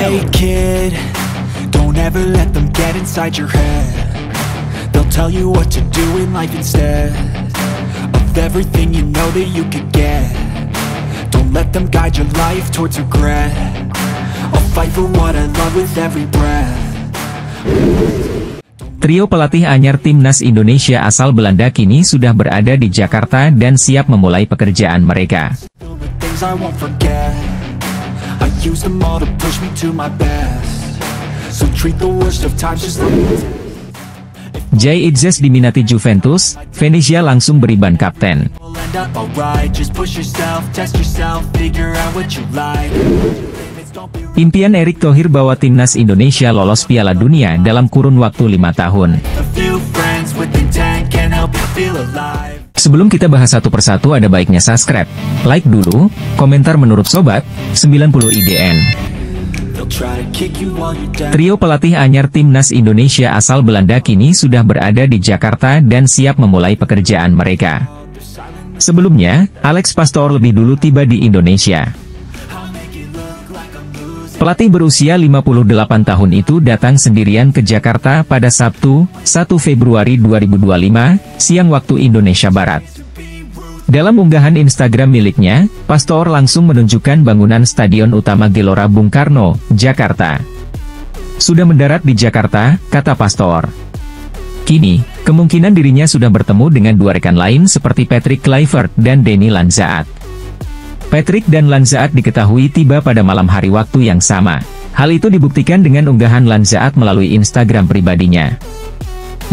Hey kid, don't ever let them get inside your head. They'll tell you what to do in life instead of everything you know that you could get. Don't let them guide your life towards regret. I'll fight for what I love with every breath. Trio pelatih anyar Timnas Indonesia asal Belanda kini sudah berada di Jakarta dan siap memulai pekerjaan mereka. Jay Itzes diminati Juventus, Venezia langsung beri ban kapten. Impian Erick Thohir bahwa Timnas Indonesia lolos Piala Dunia dalam kurun waktu 5 tahun. Sebelum kita bahas satu persatu, ada baiknya subscribe, like dulu, komentar menurut Sobat 90 IDN. Trio pelatih anyar Timnas Indonesia asal Belanda kini sudah berada di Jakarta dan siap memulai pekerjaan mereka. Sebelumnya, Alex Pastoor lebih dulu tiba di Indonesia. Pelatih berusia 58 tahun itu datang sendirian ke Jakarta pada Sabtu, 1 Februari 2025, siang waktu Indonesia Barat. Dalam unggahan Instagram miliknya, Pastoor langsung menunjukkan bangunan Stadion Utama Gelora Bung Karno, Jakarta. Sudah mendarat di Jakarta, kata Pastoor. Kini, kemungkinan dirinya sudah bertemu dengan dua rekan lain seperti Patrick Kluivert dan Denny Lanzaat. Patrick dan Lanzaat diketahui tiba pada malam hari waktu yang sama. Hal itu dibuktikan dengan unggahan Lanzaat melalui Instagram pribadinya.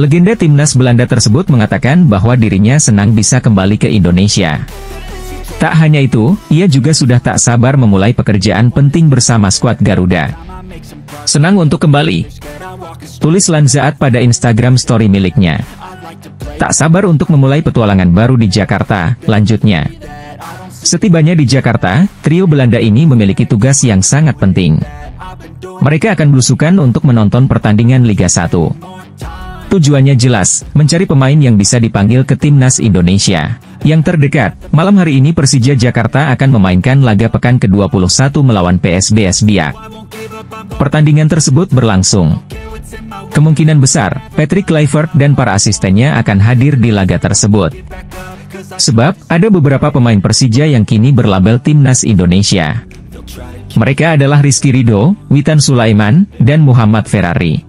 Legenda Timnas Belanda tersebut mengatakan bahwa dirinya senang bisa kembali ke Indonesia. Tak hanya itu, ia juga sudah tak sabar memulai pekerjaan penting bersama skuad Garuda. Senang untuk kembali, tulis Lanzaat pada Instagram story miliknya. Tak sabar untuk memulai petualangan baru di Jakarta, lanjutnya. Setibanya di Jakarta, trio Belanda ini memiliki tugas yang sangat penting. Mereka akan belusukan untuk menonton pertandingan Liga 1. Tujuannya jelas, mencari pemain yang bisa dipanggil ke Timnas Indonesia. Yang terdekat, malam hari ini Persija Jakarta akan memainkan laga pekan ke-21 melawan PSBS Biak. Pertandingan tersebut berlangsung. Kemungkinan besar, Patrick Kluivert dan para asistennya akan hadir di laga tersebut. Sebab, ada beberapa pemain Persija yang kini berlabel Timnas Indonesia. Mereka adalah Rizky Ridho, Witan Sulaiman, dan Muhammad Ferrari.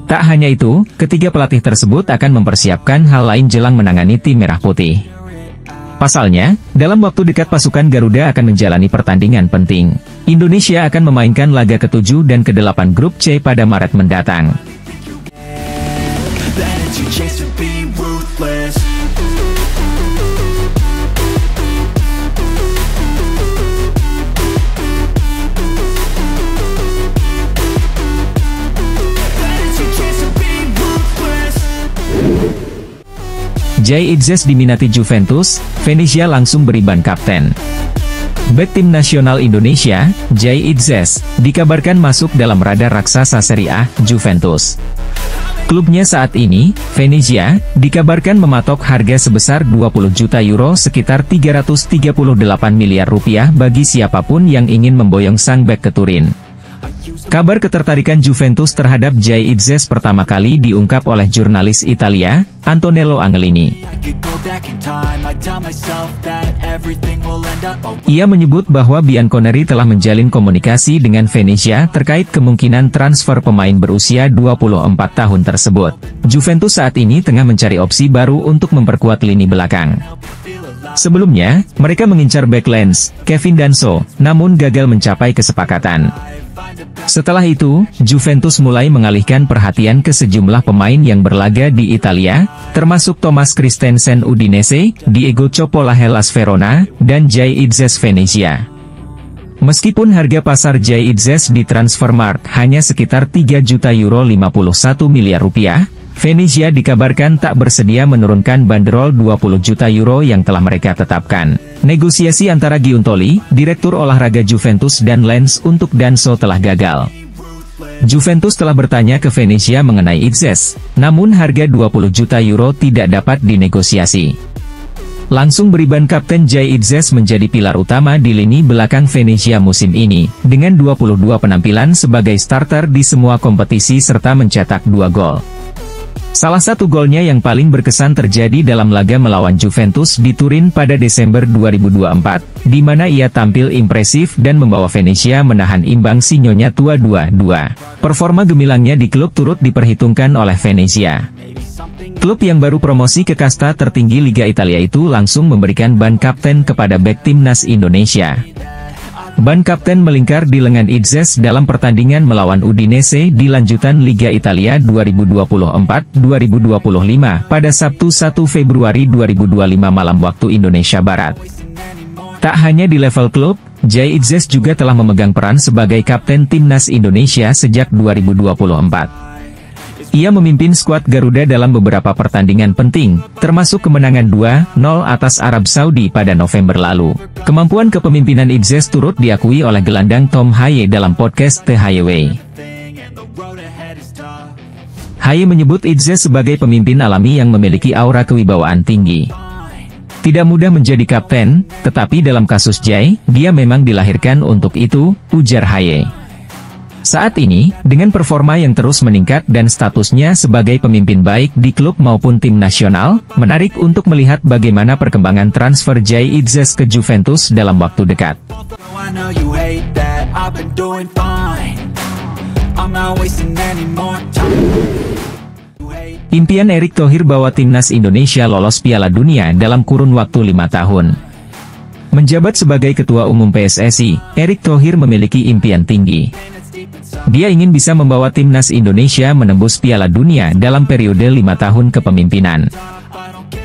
Tak hanya itu, ketiga pelatih tersebut akan mempersiapkan hal lain jelang menangani tim Merah Putih. Pasalnya, dalam waktu dekat pasukan Garuda akan menjalani pertandingan penting. Indonesia akan memainkan laga ke-7 dan ke-8 grup C pada Maret mendatang. Jay Itzes diminati Juventus, Venezia langsung beri ban kapten. Bek tim nasional Indonesia, Jay Itzes, dikabarkan masuk dalam radar raksasa Serie A, Juventus. Klubnya saat ini, Venezia, dikabarkan mematok harga sebesar 20 juta euro sekitar 338 miliar rupiah bagi siapapun yang ingin memboyong sang bek ke Turin. Kabar ketertarikan Juventus terhadap Jay Itzes pertama kali diungkap oleh jurnalis Italia, Antonello Angelini. Ia menyebut bahwa Bianconeri telah menjalin komunikasi dengan Venezia terkait kemungkinan transfer pemain berusia 24 tahun tersebut. Juventus saat ini tengah mencari opsi baru untuk memperkuat lini belakang. Sebelumnya, mereka mengincar bek Lens, Kevin Danso, namun gagal mencapai kesepakatan. Setelah itu, Juventus mulai mengalihkan perhatian ke sejumlah pemain yang berlaga di Italia, termasuk Thomas Christensen Udinese, Diego Coppola Hellas Verona, dan Jay Itzes Venezia. Meskipun harga pasar Jay Itzes di Transfermarkt hanya sekitar 3 juta euro 51 miliar rupiah, Venezia dikabarkan tak bersedia menurunkan bandrol 20 juta euro yang telah mereka tetapkan. Negosiasi antara Giuntoli, Direktur Olahraga Juventus dan Lens untuk Danso telah gagal. Juventus telah bertanya ke Venezia mengenai Itzes, namun harga 20 juta euro tidak dapat dinegosiasi. langsung beri ban Kapten Jay Itzes menjadi pilar utama di lini belakang Venezia musim ini, dengan 22 penampilan sebagai starter di semua kompetisi serta mencetak 2 gol. Salah satu golnya yang paling berkesan terjadi dalam laga melawan Juventus di Turin pada Desember 2024, di mana ia tampil impresif dan membawa Venezia menahan imbang si Nyonya Tua 2-2. Performa gemilangnya di klub turut diperhitungkan oleh Venezia. Klub yang baru promosi ke kasta tertinggi Liga Italia itu langsung memberikan ban kapten kepada bek timnas Indonesia. Ban kapten melingkar di lengan Itzes dalam pertandingan melawan Udinese di lanjutan Liga Italia 2024-2025 pada Sabtu 1 Februari 2025 malam waktu Indonesia Barat. Tak hanya di level klub, Jay Itzes juga telah memegang peran sebagai kapten timnas Indonesia sejak 2024. Ia memimpin skuad Garuda dalam beberapa pertandingan penting, termasuk kemenangan 2-0 atas Arab Saudi pada November lalu. Kemampuan kepemimpinan Itzes turut diakui oleh gelandang Tom Haye dalam podcast The Highway. Haye menyebut Itzes sebagai pemimpin alami yang memiliki aura kewibawaan tinggi. Tidak mudah menjadi kapten, tetapi dalam kasus Jay, dia memang dilahirkan untuk itu, ujar Haye. Saat ini, dengan performa yang terus meningkat dan statusnya sebagai pemimpin baik di klub maupun tim nasional, menarik untuk melihat bagaimana perkembangan transfer Jay Itzes ke Juventus dalam waktu dekat. Impian Erick Thohir bawa timnas Indonesia lolos Piala Dunia dalam kurun waktu 5 tahun. Menjabat sebagai Ketua Umum PSSI, Erick Thohir memiliki impian tinggi. Dia ingin bisa membawa timnas Indonesia menembus Piala Dunia dalam periode 5 tahun kepemimpinan.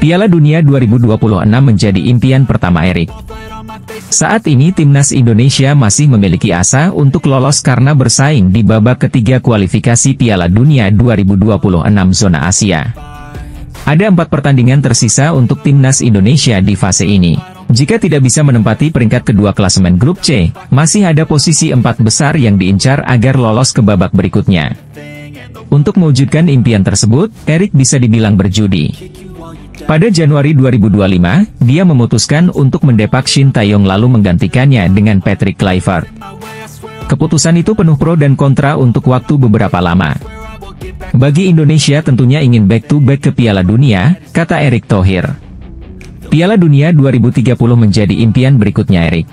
Piala Dunia 2026 menjadi impian pertama Erick. Saat ini timnas Indonesia masih memiliki asa untuk lolos karena bersaing di babak ketiga kualifikasi Piala Dunia 2026 zona Asia. Ada 4 pertandingan tersisa untuk timnas Indonesia di fase ini. Jika tidak bisa menempati peringkat kedua klasemen grup C, masih ada posisi 4 besar yang diincar agar lolos ke babak berikutnya. Untuk mewujudkan impian tersebut, Erick bisa dibilang berjudi. Pada Januari 2025, dia memutuskan untuk mendepak Shin Tae-yong lalu menggantikannya dengan Patrick Kluivert. Keputusan itu penuh pro dan kontra untuk waktu beberapa lama. Bagi Indonesia tentunya ingin back-to-back ke Piala Dunia, kata Erick Thohir. Piala Dunia 2030 menjadi impian berikutnya Erick.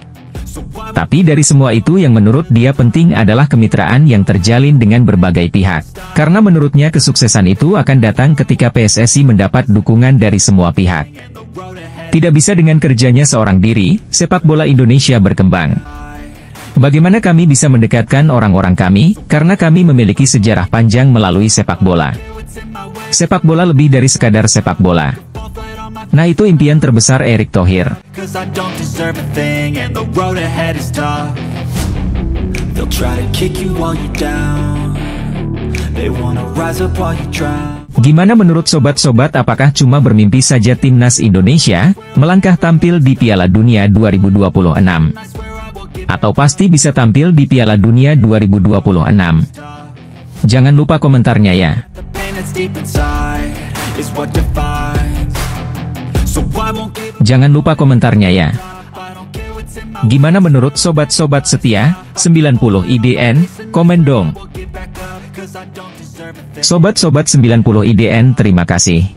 Tapi dari semua itu yang menurut dia penting adalah kemitraan yang terjalin dengan berbagai pihak. Karena menurutnya kesuksesan itu akan datang ketika PSSI mendapat dukungan dari semua pihak. Tidak bisa dengan kerjanya seorang diri, sepak bola Indonesia berkembang. Bagaimana kami bisa mendekatkan orang-orang kami, karena kami memiliki sejarah panjang melalui sepak bola. Sepak bola lebih dari sekadar sepak bola. Nah itu impian terbesar Erick Thohir. Gimana menurut sobat-sobat, apakah cuma bermimpi saja timnas Indonesia melangkah tampil di Piala Dunia 2026? Atau pasti bisa tampil di Piala Dunia 2026? Jangan lupa komentarnya ya. Jangan lupa komentarnya ya. Gimana menurut sobat-sobat setia, 90 IDN, komen dong. Sobat-sobat 90 IDN, terima kasih.